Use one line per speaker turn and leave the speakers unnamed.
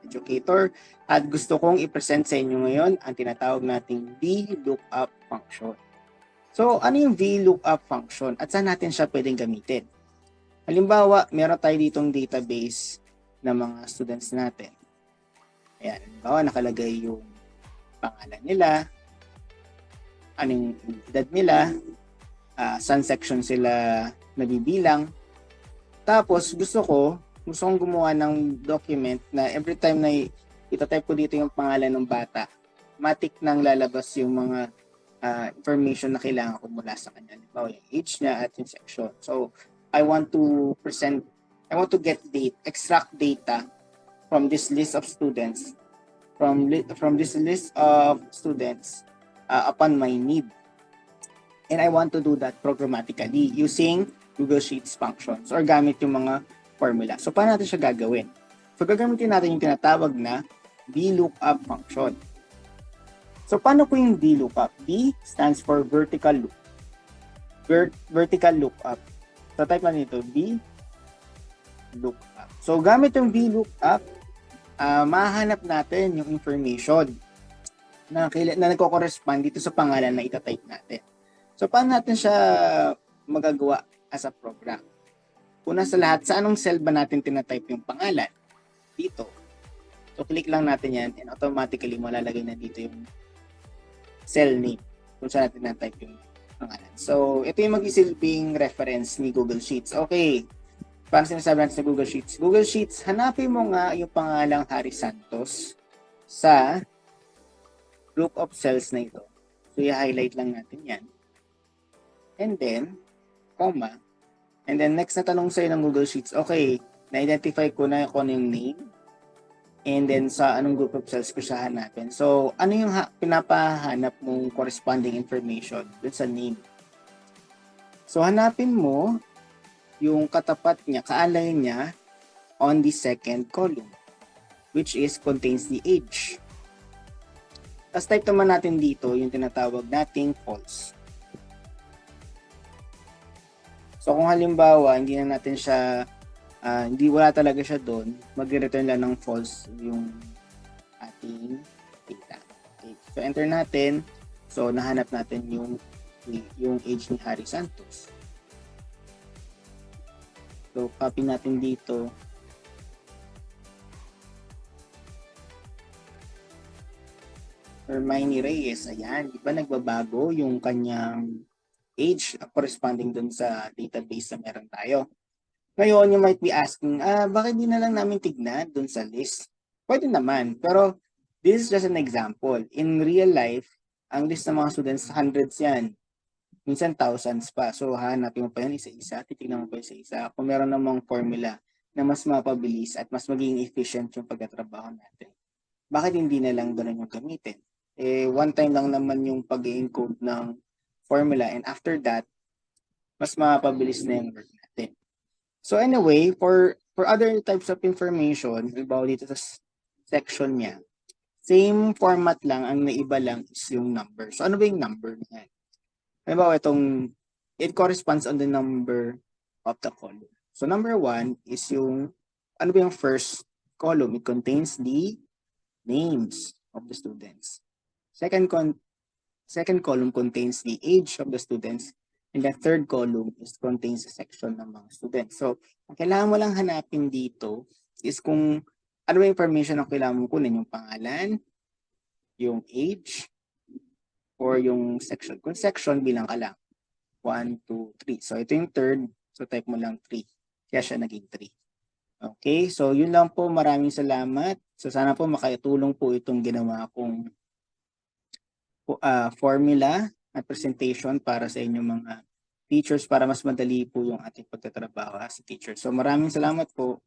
educator at gusto kong i-present sa inyo ngayon ang tinatawag nating VLOOKUP function. So, ano yung VLOOKUP function at saan natin siya pwedeng gamitin? Halimbawa, meron tayo ditong database ng mga students natin. Ayan, halimbawa nakalagay yung pangalan nila, anong edad nila, saan section sila nabibilang. Tapos gusto kong gumawa ng document na every time na itatype ko dito yung pangalan ng bata, matik nang lalabas yung mga information na kailangan ko mula sa kanya. Halimbawa yung age niya at yung section. So, I want to get extract data from this list of students, from this list of students upon my need. And I want to do that programmatically using Google Sheets functions or gamit yung mga formula. So, paano natin siya gagawin? So, gagamitin natin yung tinatawag na VLOOKUP function. So, paano po yung VLOOKUP? V stands for vertical loop. Vertical lookup. So, type lang nito, VLOOKUP. So, gamit yung VLOOKUP, mahanap natin yung information na nagko-correspond dito sa pangalan na itatype natin. So, paano natin siya magagawa as a program? Una sa lahat, sa anong cell ba natin tinatype yung pangalan? Dito. So, click lang natin yan and automatically malalagay na dito yung cell name kung saan natin tinatype yung pangalan. So, ito yung mag-isilbing reference ni Google Sheets. Okay. Paano sinasabi natin sa Google Sheets? Google Sheets, hanapin mo nga yung pangalang Harry Santos sa group of cells na ito. So, i-highlight lang natin yan. And then, comma. And then, next na tanong sa'yo ng Google Sheets, okay, na-identify ko na kung ano yung name. And then, sa anong group of cells ko siya hanapin. So, ano yung pinapahanap mong corresponding information dun sa name? So, hanapin mo yung katapat niya, kaalay niya on the second column, which is contains the age. Tapos type naman natin dito yung tinatawag nating false. So kung halimbawa, hindi na natin siya, wala talaga siya doon, mag-return lang ng false yung ating data. Okay. So enter natin. So nahanap natin yung age ni Harry Santos. So copy natin dito. Hermione Reyes, ayan, di ba nagbabago yung kanyang age corresponding dun sa database na meron tayo. Ngayon, you might be asking, bakit di na lang namin tignan dun sa list? Pwede naman, pero this is just an example. In real life, ang list ng mga students, hundreds yan. Minsan thousands pa. So, hanapin mo pa yun isa-isa, titignan mo pa isa-isa. Kung meron namang formula na mas mapabilis at mas magiging efficient yung pagtatrabaho natin. Bakit hindi na lang doon yung gamitin? One time lang naman yung pag-encode ng formula and after that, mas mapabilis na yung work natin. So anyway, for other types of information, halimbawa dito sa section niya, same format lang, ang naiba lang is yung number. So ano ba yung number niya? Halimbawa it corresponds on the number of the column. So number 1 is ano ba yung first column? It contains the names of the students. Second column contains the age of the students, and the third column contains the section ng mga students. So, ang kailangan mo lang hanapin dito is kung ano yung information ang kailangan mo kunin, yung pangalan, yung age, or yung section. Kung section, bilang ka lang. 1, 2, 3. So, ito yung third. So, type mo lang 3. Kaya siya naging 3. Okay, so yun lang po. Maraming salamat. So, sana po makatulong po itong ginawa kong formula at presentation para sa inyong mga teachers para mas madali po yung ating pagtatrabaho as a teacher. So maraming salamat po.